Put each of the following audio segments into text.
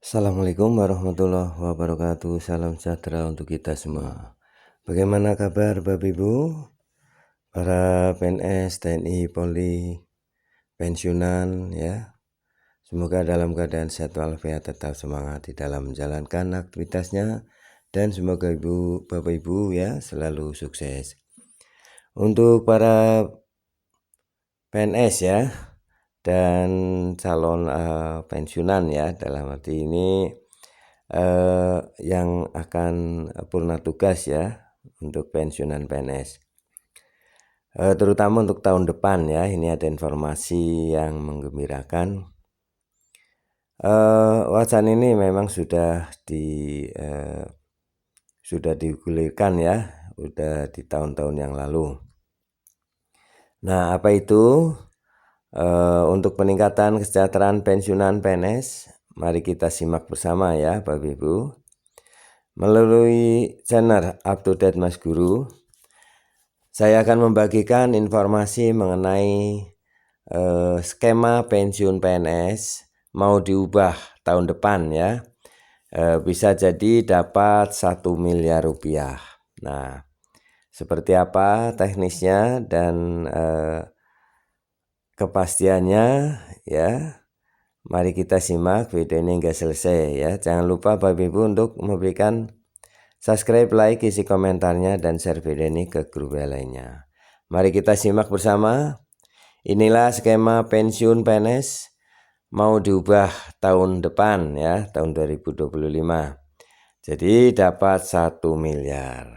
Assalamualaikum warahmatullahi wabarakatuh. Salam sejahtera untuk kita semua. Bagaimana kabar Bapak Ibu? Para PNS, TNI, Polri, pensiunan ya. Semoga dalam keadaan sehat walafiat, tetap semangat di dalam menjalankan aktivitasnya, dan semoga Bapak Ibu ya selalu sukses. Untuk para PNS ya dan calon pensiunan ya, dalam arti ini yang akan purna tugas ya untuk pensiunan PNS, terutama untuk tahun depan ya. Ini ada informasi yang menggembirakan. Wacana ini memang sudah digulirkan ya, sudah di tahun-tahun yang lalu. Nah, apa itu? Untuk peningkatan kesejahteraan pensiunan PNS, mari kita simak bersama ya Bapak Ibu. Melalui channel Up to Date Mas Guru, saya akan membagikan informasi mengenai skema pensiun PNS mau diubah tahun depan ya. Bisa jadi dapat 1 miliar rupiah. Nah, seperti apa teknisnya dan kepastiannya ya, mari kita simak video ini hingga selesai ya. Jangan lupa Bapak Ibu untuk memberikan subscribe, like, isi komentarnya, dan share video ini ke grup lainnya. Mari kita simak bersama. Inilah skema pensiun PNS mau diubah tahun depan ya, tahun 2025. Jadi dapat 1 miliar.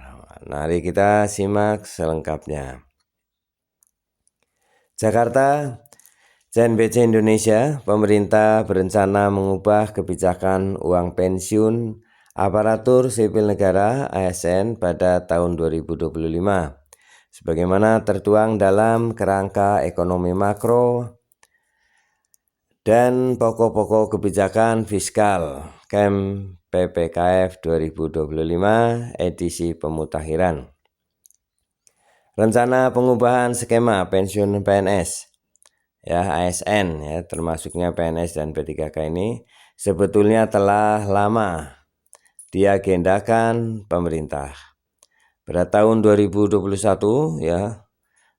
Mari kita simak selengkapnya. Jakarta, CNBC Indonesia, pemerintah berencana mengubah kebijakan uang pensiun aparatur sipil negara ASN pada tahun 2025 sebagaimana tertuang dalam kerangka ekonomi makro dan pokok-pokok kebijakan fiskal KEM PPKF 2025 edisi pemutakhiran. Rencana pengubahan skema pensiun PNS ya, ASN ya, termasuknya PNS dan P3K ini sebetulnya telah lama diagendakan pemerintah. Pada tahun 2021 ya,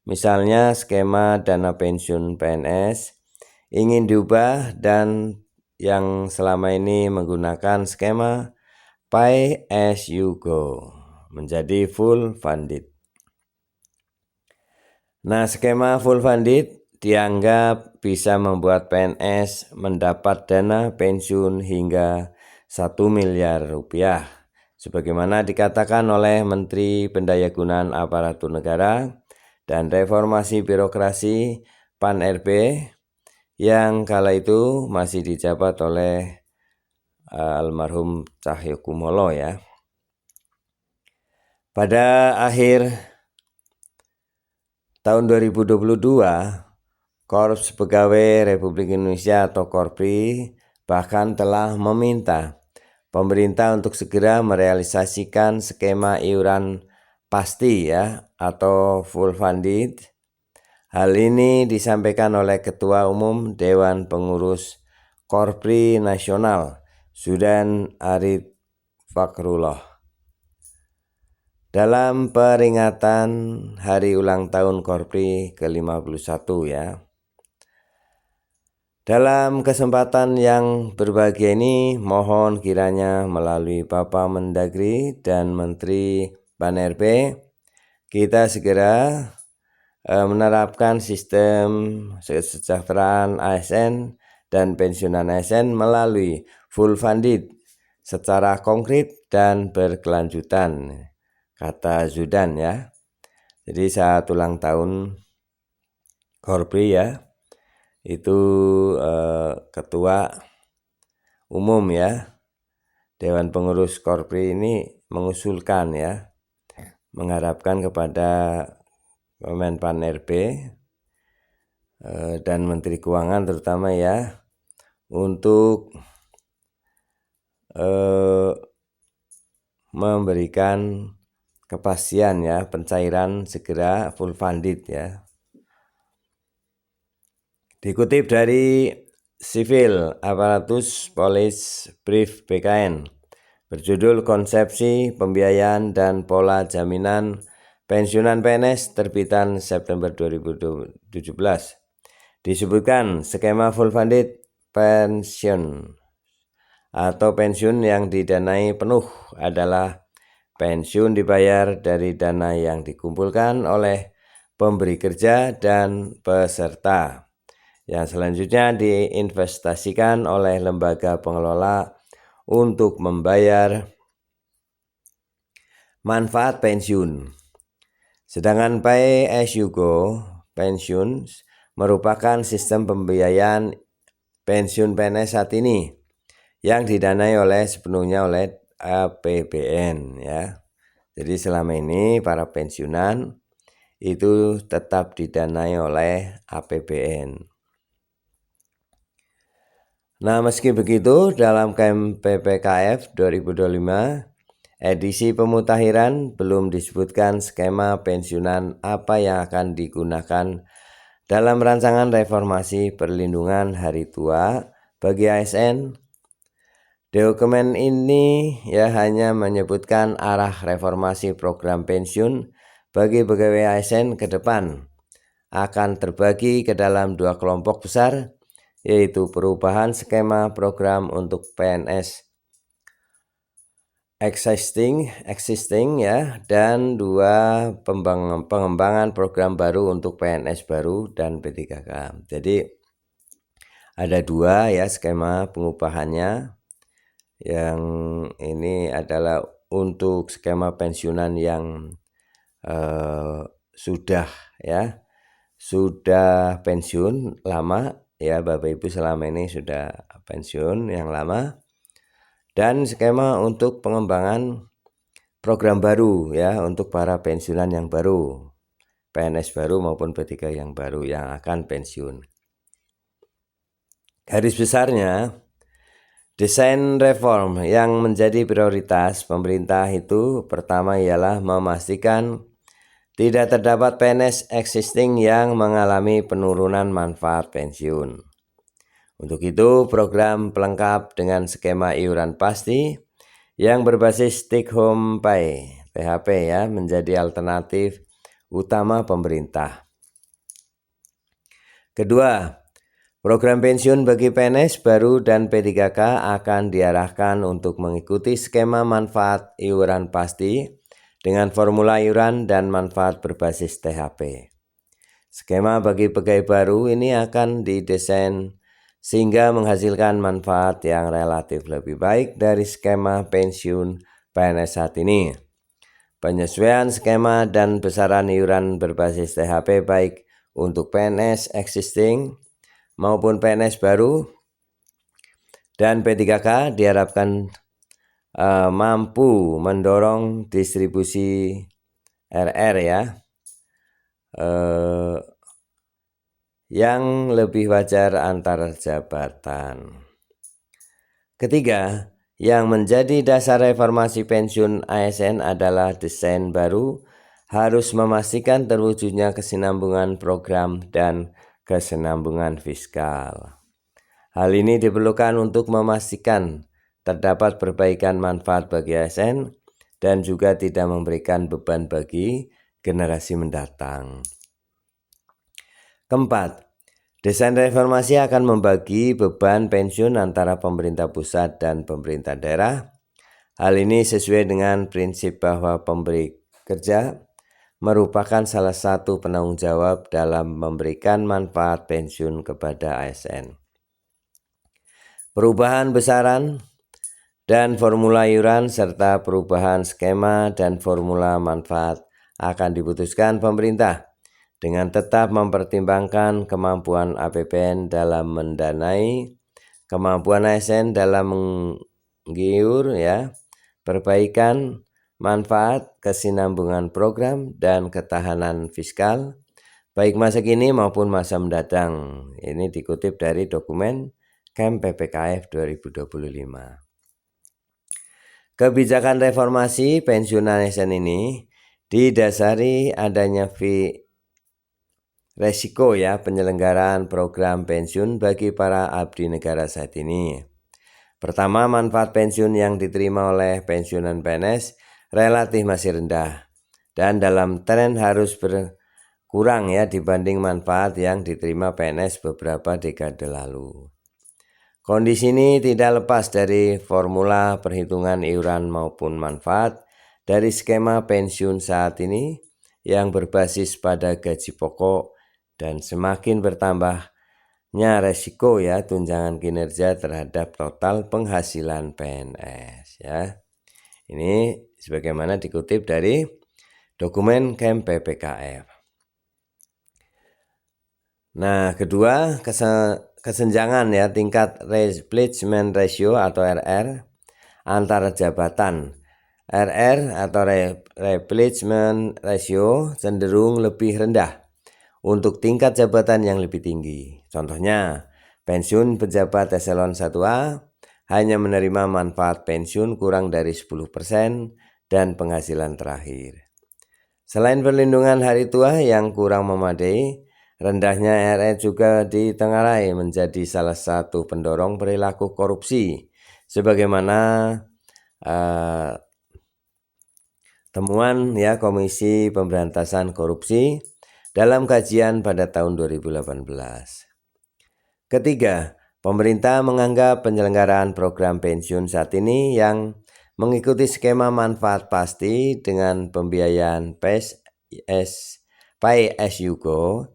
misalnya skema dana pensiun PNS ingin diubah dan yang selama ini menggunakan skema Pay as you go menjadi full funded. Nah, skema full funded dianggap bisa membuat PNS mendapat dana pensiun hingga 1 miliar rupiah. Sebagaimana dikatakan oleh Menteri Pendayagunaan Aparatur Negara dan Reformasi Birokrasi PAN-RB yang kala itu masih dijabat oleh almarhum Cahyokumolo ya. Pada akhir tahun 2022, Korps Pegawai Republik Indonesia atau Korpri bahkan telah meminta pemerintah untuk segera merealisasikan skema iuran pasti ya atau full funded. Hal ini disampaikan oleh Ketua Umum Dewan Pengurus Korpri Nasional Zudan Arif Fakrullah dalam peringatan hari ulang tahun Korpri ke-51 ya. Dalam kesempatan yang berbahagia ini, mohon kiranya melalui Bapak Mendagri dan Menteri PAN-RB, kita segera menerapkan sistem kesejahteraan ASN dan pensiunan ASN melalui full funded secara konkret dan berkelanjutan, kata Zudan ya. Jadi saat ulang tahun Korpri ya, itu Ketua Umum ya Dewan Pengurus Korpri ini mengusulkan ya, mengharapkan kepada Menpan-RB dan Menteri Keuangan terutama ya, untuk memberikan kepastian ya, pencairan segera full funded ya. Dikutip dari Sivil Apparatus Police Brief BKN berjudul Konsepsi Pembiayaan dan Pola Jaminan Pensiunan PNS terbitan September 2017. Disebutkan skema full funded pension atau pensiun yang didanai penuh adalah pensiun dibayar dari dana yang dikumpulkan oleh pemberi kerja dan peserta, yang selanjutnya diinvestasikan oleh lembaga pengelola untuk membayar manfaat pensiun. Sedangkan pay as you go pensiun merupakan sistem pembiayaan pensiun PNS saat ini yang didanai sepenuhnya oleh APBN ya. Jadi selama ini para pensiunan itu tetap didanai oleh APBN. Nah, meski begitu, dalam KM PPKF 2025 edisi pemutakhiran belum disebutkan skema pensiunan apa yang akan digunakan dalam rancangan reformasi perlindungan hari tua bagi ASN. Dokumen ini hanya menyebutkan arah reformasi program pensiun bagi pegawai ASN ke depan akan terbagi ke dalam dua kelompok besar, yaitu perubahan skema program untuk PNS existing dan dua pengembangan program baru untuk PNS baru dan P3K. Jadi ada dua skema pengupahannya. Yang ini adalah untuk skema pensiunan yang sudah pensiun lama Bapak Ibu, selama ini sudah pensiun yang lama, dan skema untuk pengembangan program baru untuk para pensiunan yang baru, PNS baru maupun P3 yang baru yang akan pensiun. Garis besarnya, desain reform yang menjadi prioritas pemerintah itu pertama ialah memastikan tidak terdapat PNS existing yang mengalami penurunan manfaat pensiun. Untuk itu, program pelengkap dengan skema iuran pasti yang berbasis take home pay (THP) menjadi alternatif utama pemerintah. Kedua, program pensiun bagi PNS baru dan P3K akan diarahkan untuk mengikuti skema manfaat iuran pasti dengan formula iuran dan manfaat berbasis THP. Skema bagi pegawai baru ini akan didesain sehingga menghasilkan manfaat yang relatif lebih baik dari skema pensiun PNS saat ini. Penyesuaian skema dan besaran iuran berbasis THP baik untuk PNS existing maupun PNS baru dan P3K diharapkan mampu mendorong distribusi RR yang lebih wajar antar jabatan. Ketiga, yang menjadi dasar reformasi pensiun ASN adalah desain baru harus memastikan terwujudnya kesinambungan program dan kesinambungan fiskal. Hal ini diperlukan untuk memastikan terdapat perbaikan manfaat bagi ASN dan juga tidak memberikan beban bagi generasi mendatang. Keempat, desain reformasi akan membagi beban pensiun antara pemerintah pusat dan pemerintah daerah. Hal ini sesuai dengan prinsip bahwa pemberi kerja merupakan salah satu penanggung jawab dalam memberikan manfaat pensiun kepada ASN. Perubahan besaran dan formula iuran serta perubahan skema dan formula manfaat akan diputuskan pemerintah dengan tetap mempertimbangkan kemampuan APBN dalam mendanai, kemampuan ASN dalam menggiur perbaikan manfaat, kesinambungan program, dan ketahanan fiskal baik masa kini maupun masa mendatang. Ini dikutip dari dokumen KM PPKF 2025. Kebijakan reformasi pensiun ASN ini didasari adanya resiko ya penyelenggaraan program pensiun bagi para abdi negara saat ini. Pertama, manfaat pensiun yang diterima oleh pensiunan PNS relatif masih rendah dan dalam tren harus berkurang ya dibanding manfaat yang diterima PNS beberapa dekade lalu. Kondisi ini tidak lepas dari formula perhitungan iuran maupun manfaat dari skema pensiun saat ini yang berbasis pada gaji pokok dan semakin bertambahnya resiko ya tunjangan kinerja terhadap total penghasilan PNS ya. Ini sebagaimana dikutip dari dokumen KEM PPKF. Nah, kedua, kesenjangan ya tingkat replacement ratio atau RR antara jabatan. RR atau replacement ratio cenderung lebih rendah untuk tingkat jabatan yang lebih tinggi. Contohnya, pensiun pejabat eselon 1A hanya menerima manfaat pensiun kurang dari 10% dan penghasilan terakhir. Selain perlindungan hari tua yang kurang memadai, rendahnya RR juga ditengarai menjadi salah satu pendorong perilaku korupsi, sebagaimana temuan ya Komisi Pemberantasan Korupsi dalam kajian pada tahun 2018. Ketiga, pemerintah menganggap penyelenggaraan program pensiun saat ini yang mengikuti skema manfaat pasti dengan pembiayaan pay as you go,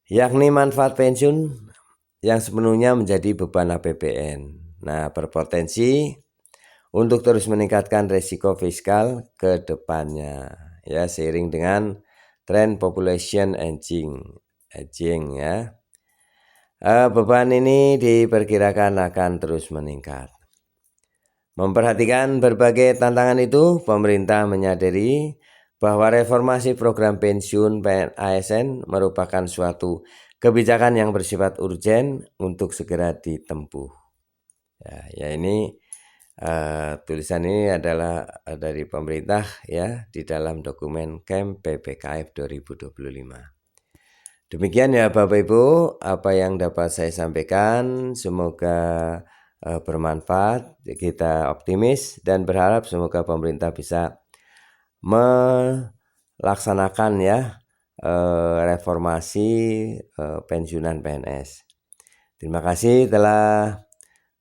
yakni manfaat pensiun yang sepenuhnya menjadi beban APBN. Nah, berpotensi untuk terus meningkatkan risiko fiskal ke depannya ya seiring dengan tren population aging ya. Beban ini diperkirakan akan terus meningkat. Memperhatikan berbagai tantangan itu, pemerintah menyadari bahwa reformasi program pensiun ASN merupakan suatu kebijakan yang bersifat urgen untuk segera ditempuh. Ya ini tulisan ini adalah dari pemerintah ya di dalam dokumen KEM PPKF 2025. Demikian ya Bapak Ibu apa yang dapat saya sampaikan, semoga bermanfaat. Kita optimis dan berharap semoga pemerintah bisa melaksanakan ya reformasi pensiunan PNS. Terima kasih telah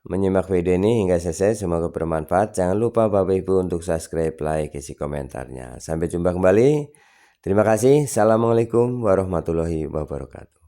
menyimak video ini hingga selesai, semoga bermanfaat. Jangan lupa Bapak Ibu untuk subscribe, like, isi komentarnya. Sampai jumpa kembali. Terima kasih. Assalamualaikum warahmatullahi wabarakatuh.